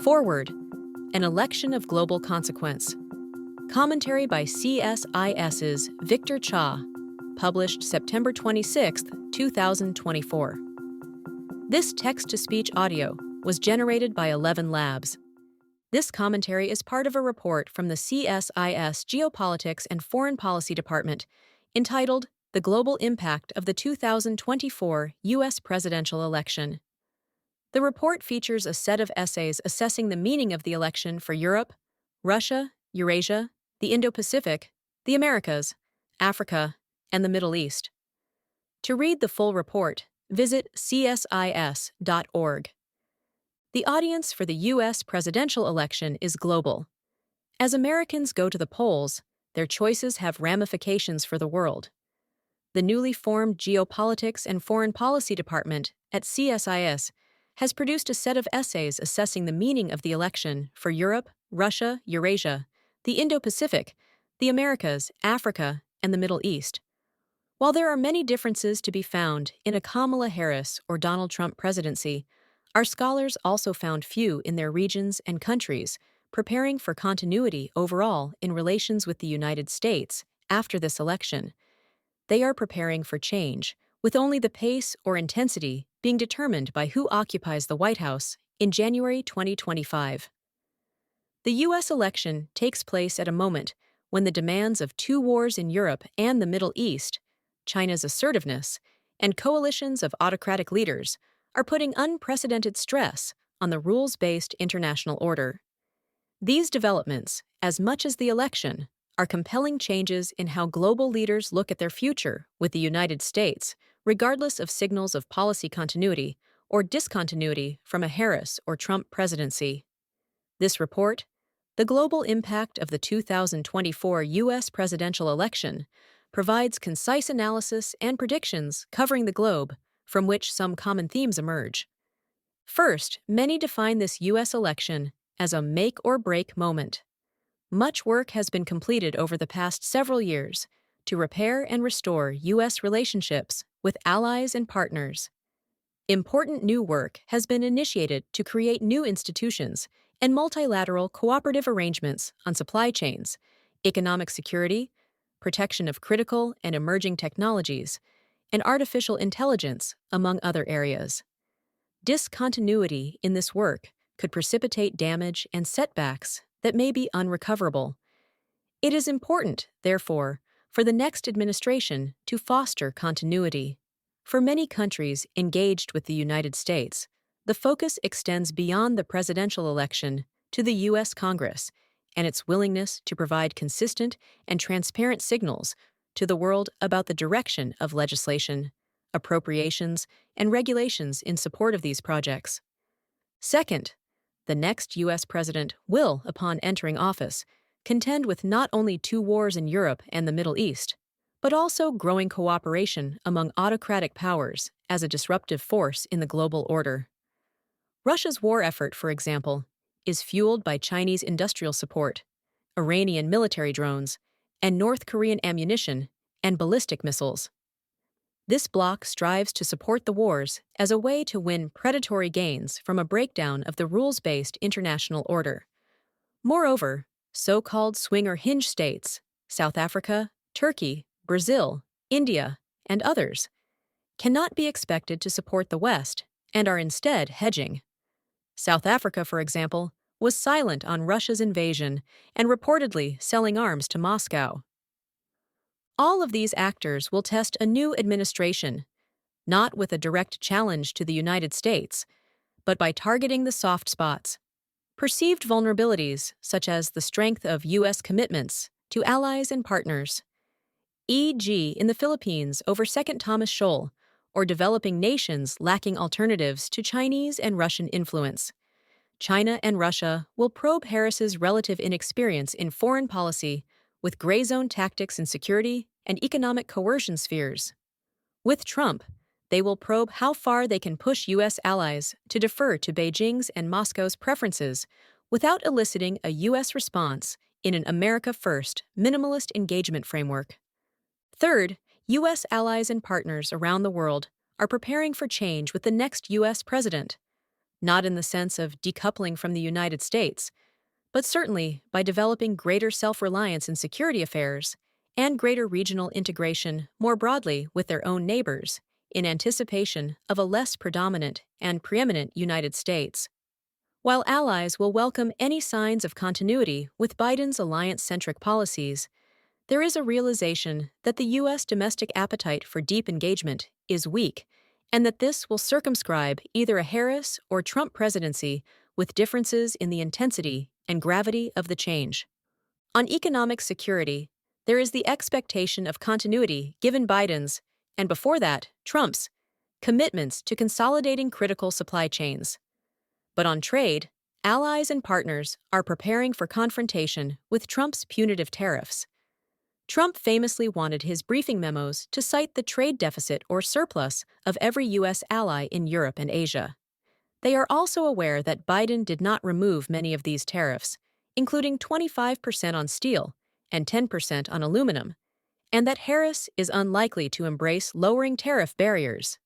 Foreword, an election of global consequence. Commentary by CSIS's Victor Cha, published September 26, 2024. This text-to-speech audio was generated by 11 Labs. This commentary is part of a report from the CSIS Geopolitics and Foreign Policy Department entitled The Global Impact of the 2024 U.S. Presidential Election. The report features a set of essays assessing the meaning of the election for Europe, Russia, Eurasia, the Indo-Pacific, the Americas, Africa, and the Middle East. To read the full report, visit csis.org. The audience for the U.S. presidential election is global. As Americans go to the polls, their choices have ramifications for the world. The newly formed Geopolitics and Foreign Policy Department at CSIS has produced a set of essays assessing the meaning of the election for Europe, Russia, Eurasia, the Indo-Pacific, the Americas, Africa, and the Middle East. While there are many differences to be found in a Kamala Harris or Donald Trump presidency, our scholars also found few in their regions and countries, preparing for continuity overall in relations with the United States after this election. They are preparing for change, with only the pace or intensity being determined by who occupies the White House in January 2025. The U.S. election takes place at a moment when the demands of two wars in Europe and the Middle East, China's assertiveness, and coalitions of autocratic leaders are putting unprecedented stress on the rules-based international order. These developments, as much as the election, are compelling changes in how global leaders look at their future with the United States, regardless of signals of policy continuity or discontinuity from a Harris or Trump presidency. This report, The Global Impact of the 2024 U.S. Presidential Election, provides concise analysis and predictions covering the globe, from which some common themes emerge. First, many define this U.S. election as a make-or-break moment. Much work has been completed over the past several years to repair and restore U.S. relationships with allies and partners. Important new work has been initiated to create new institutions and multilateral cooperative arrangements on supply chains, economic security, protection of critical and emerging technologies, and artificial intelligence, among other areas. Discontinuity in this work could precipitate damage and setbacks that may be unrecoverable. It is important, therefore, for the next administration to foster continuity. For many countries engaged with the United States, the focus extends beyond the presidential election to the U.S. Congress and its willingness to provide consistent and transparent signals to the world about the direction of legislation, appropriations, and regulations in support of these projects. Second, the next U.S. president will, upon entering office, contend with not only two wars in Europe and the Middle East, but also growing cooperation among autocratic powers as a disruptive force in the global order. Russia's war effort, for example, is fueled by Chinese industrial support, Iranian military drones, and North Korean ammunition and ballistic missiles. This bloc strives to support the wars as a way to win predatory gains from a breakdown of the rules-based international order. Moreover, so-called swing or hinge states, South Africa, Turkey, Brazil, India, and others, cannot be expected to support the West and are instead hedging. South Africa, for example, was silent on Russia's invasion and reportedly selling arms to Moscow. All of these actors will test a new administration, not with a direct challenge to the United States, but by targeting the soft spots, perceived vulnerabilities such as the strength of U.S. commitments to allies and partners, e.g. in the Philippines over Second Thomas Shoal, or developing nations lacking alternatives to Chinese and Russian influence. China and Russia will probe Harris's relative inexperience in foreign policy with gray zone tactics in security and economic coercion spheres. With Trump, they will probe how far they can push U.S. allies to defer to Beijing's and Moscow's preferences without eliciting a U.S. response in an America First, minimalist engagement framework. Third, U.S. allies and partners around the world are preparing for change with the next U.S. president. not in the sense of decoupling from the United States, but certainly by developing greater self-reliance in security affairs and greater regional integration more broadly with their own neighbors in anticipation of a less predominant and preeminent United States. While allies will welcome any signs of continuity with Biden's alliance-centric policies, there is a realization that the U.S. domestic appetite for deep engagement is weak, and that this will circumscribe either a Harris or Trump presidency with differences in the intensity and gravity of the change. On economic security, there is the expectation of continuity given Biden's, and before that, Trump's, commitments to consolidating critical supply chains. But on trade, allies and partners are preparing for confrontation with Trump's punitive tariffs. Trump famously wanted his briefing memos to cite the trade deficit or surplus of every U.S. ally in Europe and Asia. They are also aware that Biden did not remove many of these tariffs, including 25% on steel and 10% on aluminum, and that Harris is unlikely to embrace lowering tariff barriers.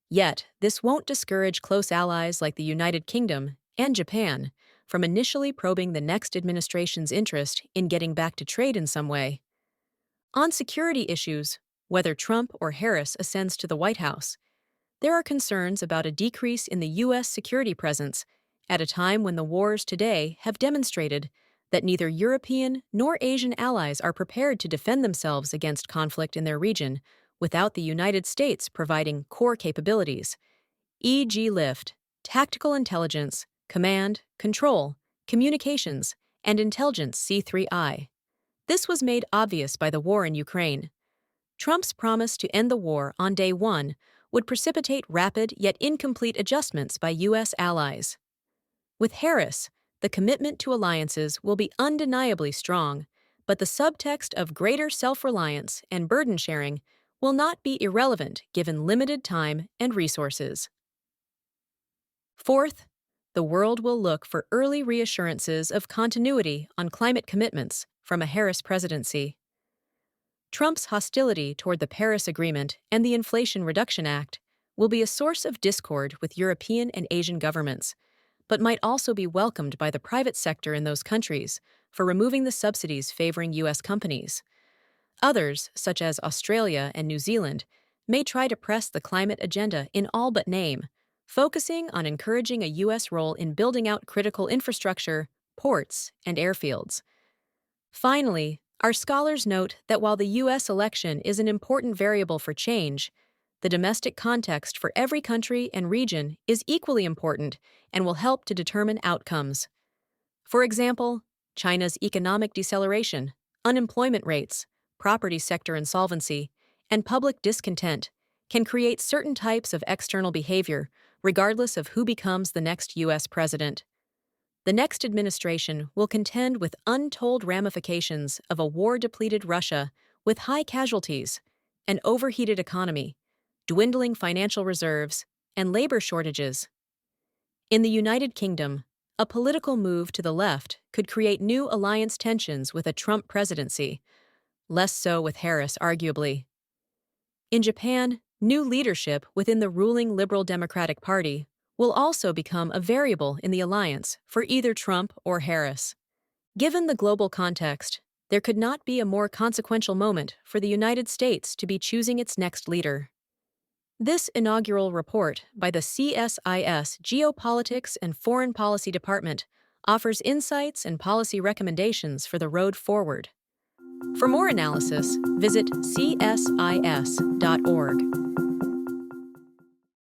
Yet, this won't discourage close allies like the United Kingdom and Japan from initially probing the next administration's interest in getting back to trade in some way. On security issues, whether Trump or Harris ascends to the White House, there are concerns about a decrease in the U.S. security presence at a time when the wars today have demonstrated that neither European nor Asian allies are prepared to defend themselves against conflict in their region without the United States providing core capabilities, e.g. lift, tactical intelligence, command, control, communications, and intelligence C3I. This was made obvious by the war in Ukraine. Trump's promise to end the war on day one would precipitate rapid yet incomplete adjustments by U.S. allies. With Harris, the commitment to alliances will be undeniably strong, but the subtext of greater self-reliance and burden sharing will not be irrelevant given limited time and resources. Fourth, the world will look for early reassurances of continuity on climate commitments from a Harris presidency. Trump's hostility toward the Paris Agreement and the Inflation Reduction Act will be a source of discord with European and Asian governments, but might also be welcomed by the private sector in those countries for removing the subsidies favoring U.S. companies. Others, such as Australia and New Zealand, may try to press the climate agenda in all but name, focusing on encouraging a U.S. role in building out critical infrastructure, ports, and airfields. Finally, our scholars note that while the U.S. election is an important variable for change, the domestic context for every country and region is equally important and will help to determine outcomes. For example, China's economic deceleration, unemployment rates, property sector insolvency, and public discontent can create certain types of external behavior regardless of who becomes the next U.S. president. The next administration will contend with untold ramifications of a war-depleted Russia with high casualties, an overheated economy, dwindling financial reserves, and labor shortages. In the United Kingdom, a political move to the left could create new alliance tensions with a Trump presidency, less so with Harris, arguably. In Japan, new leadership within the ruling Liberal Democratic Party will also become a variable in the alliance for either Trump or Harris. Given the global context, there could not be a more consequential moment for the United States to be choosing its next leader. This inaugural report by the CSIS Geopolitics and Foreign Policy Department offers insights and policy recommendations for the road forward. For more analysis, visit csis.org.